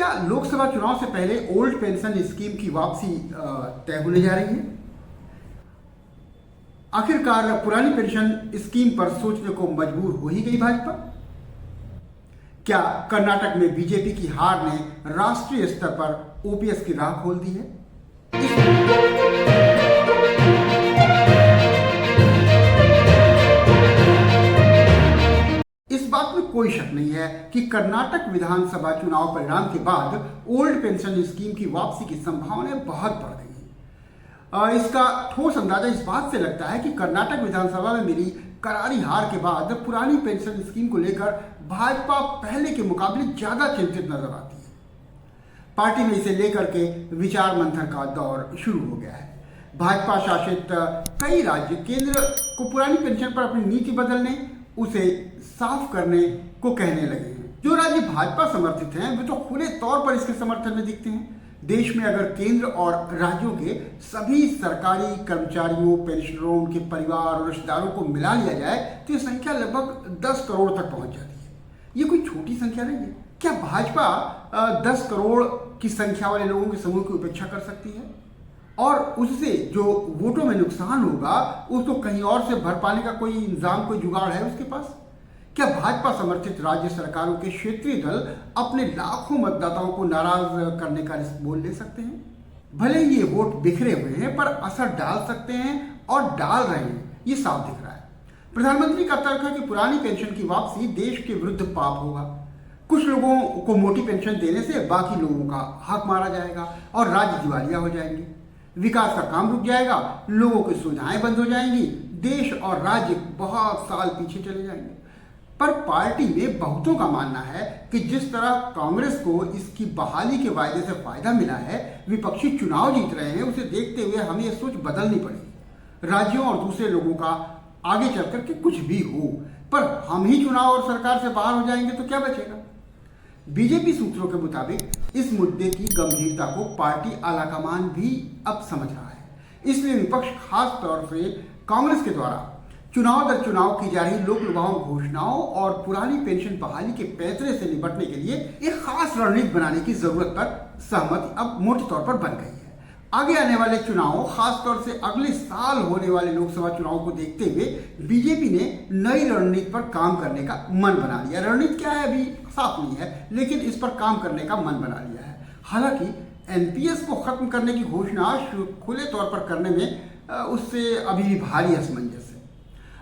क्या लोकसभा चुनाव से पहले ओल्ड पेंशन स्कीम की वापसी तय होने जा रही है? आखिरकार पुरानी पेंशन स्कीम पर सोचने को मजबूर हो ही गई भाजपा। क्या कर्नाटक में बीजेपी की हार ने राष्ट्रीय स्तर पर ओपीएस की राह खोल दी है? इस बात में कोई शक नहीं है कि कर्नाटक विधानसभा चुनाव परिणाम के बाद ओल्ड पेंशन स्कीम की वापसी की संभावनाएं बहुत बढ़ गई हैं। इसका ठोस अंदाजा इस बात से लगता है कि कर्नाटक विधानसभा में मिली करारी हार के बाद पुरानी पेंशन स्कीम को लेकर भाजपा पहले के मुकाबले ज्यादा चिंतित नजर आती है। पार्टी में इसे लेकर के विचार मंथन का दौर शुरू हो गया है। भाजपा शासित कई राज्य केंद्र को पुरानी पेंशन पर अपनी नीति बदलने, उसे साफ करने को कहने लगे हैं। जो राज्य भाजपा समर्थित हैं वे तो खुले तौर पर इसके समर्थन में दिखते हैं। देश में अगर केंद्र और राज्यों के सभी सरकारी कर्मचारियों, पेंशनरों, उनके परिवार और रिश्तेदारों को मिला लिया जाए तो ये संख्या लगभग 10 करोड़ तक पहुंच जाती है। ये कोई छोटी संख्या नहीं है। क्या भाजपा 10 करोड़ की संख्या वाले लोगों के समूह की उपेक्षा कर सकती है? और उससे जो वोटों में नुकसान होगा उसको कहीं और से भर पाने का कोई इंतजाम, कोई जुगाड़ है उसके पास? क्या भाजपा समर्थित राज्य सरकारों के क्षेत्रीय दल अपने लाखों मतदाताओं को नाराज करने का रिस्क मोल ले सकते हैं? भले ही ये वोट बिखरे हुए हैं पर असर डाल सकते हैं और डाल रहे हैं, ये साफ दिख रहा है। प्रधानमंत्री का तर्क है कि पुरानी पेंशन की वापसी देश के विरुद्ध पाप होगा। कुछ लोगों को मोटी पेंशन देने से बाकी लोगों का हक मारा जाएगा और राज्य दिवालिया हो जाएंगे, विकास का काम रुक जाएगा, लोगों की सुविधाएं बंद हो जाएंगी, देश और राज्य बहुत साल पीछे चले जाएंगे। पर पार्टी में बहुतों का मानना है कि जिस तरह कांग्रेस को इसकी बहाली के वायदे से फायदा मिला है, विपक्षी चुनाव जीत रहे हैं, उसे देखते हुए हमें यह सोच बदलनी पड़ेगी। राज्यों और दूसरे लोगों का आगे चलकर के कुछ भी हो, पर हम ही चुनाव और सरकार से बाहर हो जाएंगे तो क्या बचेगा? बीजेपी सूत्रों के मुताबिक इस मुद्दे की गंभीरता को पार्टी आलाकमान भी अब समझ रहा है। इसलिए विपक्ष खास तौर से कांग्रेस के द्वारा चुनाव दर चुनाव की जा रही लोक लुभाऊ घोषणाओं और पुरानी पेंशन बहाली के पैंतरे से निपटने के लिए एक खास रणनीति बनाने की जरूरत पर सहमति अब मोटे तौर पर बन गई है। आगे आने वाले चुनाव, खासतौर से अगले साल होने वाले लोकसभा चुनाव को देखते हुए बीजेपी ने नई रणनीति पर काम करने का मन बना लिया। रणनीति क्या है अभी साफ नहीं है, लेकिन इस पर काम करने का मन बना लिया है। हालांकि एनपीएस को खत्म करने की घोषणा खुले तौर पर करने में उससे अभी भी भारी असमंजस है।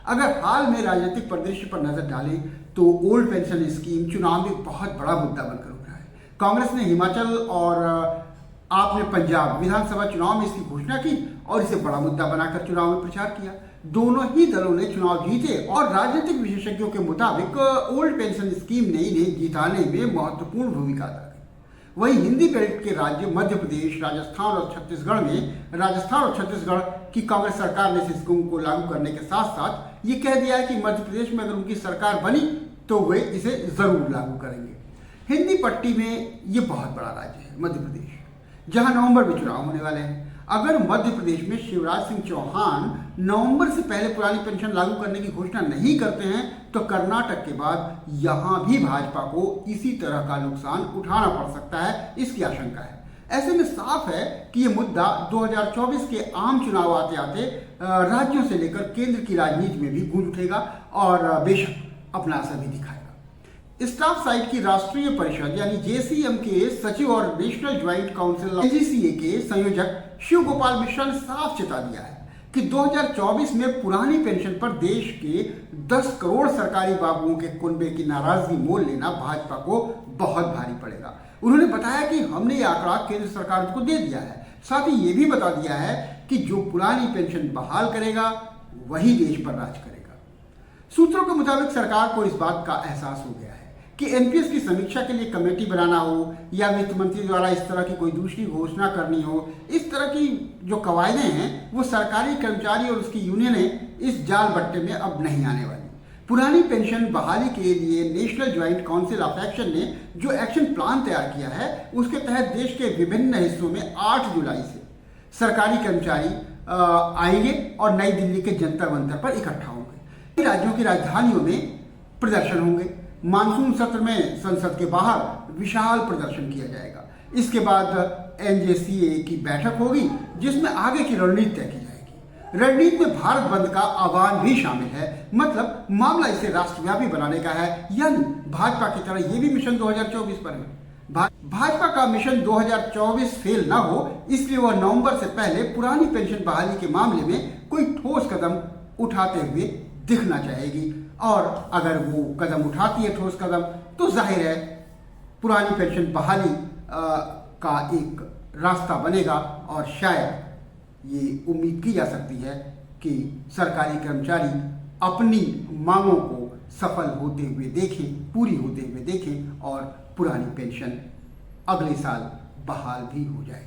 अगर हाल में राजनीतिक परिदृश्य पर नजर डालें तो ओल्ड पेंशन स्कीम चुनाव में बहुत बड़ा मुद्दा बनकर उभरा है। कांग्रेस ने हिमाचल और आपने पंजाब विधानसभा चुनाव में इसकी घोषणा की और इसे बड़ा मुद्दा बनाकर चुनाव में प्रचार किया। दोनों ही दलों ने चुनाव जीते और राजनीतिक विशेषज्ञों के मुताबिक ओल्ड पेंशन स्कीम ने इन्हें जिताने में महत्वपूर्ण भूमिका अदा की। वहीं हिंदी बेल्ट के राज्य मध्य प्रदेश, राजस्थान और छत्तीसगढ़ की कांग्रेस सरकार ने इस स्कीम को लागू करने के साथ साथ ये कह दिया है कि मध्य प्रदेश में अगर उनकी सरकार बनी तो वे इसे जरूर लागू करेंगे। हिंदी पट्टी में ये बहुत बड़ा राज्य है मध्य प्रदेश, जहां नवंबर में चुनाव होने वाले हैं। अगर मध्य प्रदेश में शिवराज सिंह चौहान नवंबर से पहले पुरानी पेंशन लागू करने की घोषणा नहीं करते हैं तो कर्नाटक के बाद यहां भी भाजपा को इसी तरह का नुकसान उठाना पड़ सकता है, इसकी आशंका है। ऐसे में साफ है कि ये मुद्दा 2024 के आम चुनाव आते आते राज्यों से लेकर केंद्र की राजनीति में भी गूंज उठेगा और बेशक अपना असर भी दिखाएगा। स्टाफ साइट की राष्ट्रीय परिषद यानी जेसीएम के सचिव और नेशनल ज्वाइंट काउंसिल एनजीसीए के संयोजक शिव गोपाल मिश्रा ने साफ चेता दिया है कि 2024 में पुरानी पेंशन पर देश के 10 करोड़ सरकारी बाबुओं के कुनबे की नाराजगी मोल लेना भाजपा को बहुत भारी पड़ेगा। उन्होंने बताया कि हमने ये आंकड़ा केंद्र सरकार को दे दिया है, साथ ही ये भी बता दिया है कि जो पुरानी पेंशन बहाल करेगा वही देश पर राज करेगा। सूत्रों के मुताबिक सरकार को इस बात का एहसास हो गया है कि एनपीएस की समीक्षा के लिए कमेटी बनाना हो या वित्त मंत्री द्वारा इस तरह की कोई दूसरी घोषणा करनी हो, इस तरह की जो कवायदें हैं वो सरकारी कर्मचारी और उसकी यूनियनें इस जाल बट्टे में अब नहीं आने वाली। पुरानी पेंशन बहाली के लिए national joint council of action ने जो एक्शन प्लान तैयार किया है उसके तहत देश के विभिन्न हिस्सों में 8 जुलाई से सरकारी कर्मचारी आएंगे और नई दिल्ली के जंतर मंतर पर इकट्ठा होंगे। राज्यों की राजधानियों में प्रदर्शन होंगे। मानसून सत्र में संसद के बाहर विशाल प्रदर्शन किया जाएगा। इसके बाद एनजेसीए की बैठक होगी जिसमें आगे की रणनीति तय की जाएगी। रणनीति में भारत बंद का आह्वान भी शामिल है, मतलब मामला इसे राष्ट्रव्यापी बनाने का है, यानी भाजपा की तरह ये भी मिशन 2024 पर है। भाजपा का मिशन 2024 फेल ना हो, इसलिए वह नवंबर से पहले पुरानी पेंशन बहाली के मामले में कोई ठोस कदम उठाते हुए दिखना चाहेगी। और अगर वो कदम उठाती है ठोस कदम, तो जाहिर है पुरानी पेंशन बहाली का एक रास्ता बनेगा और शायद ये उम्मीद की जा सकती है कि सरकारी कर्मचारी अपनी मांगों को सफल होते हुए देखें, पूरी होते हुए देखें और पुरानी पेंशन अगले साल बहाल भी हो जाए।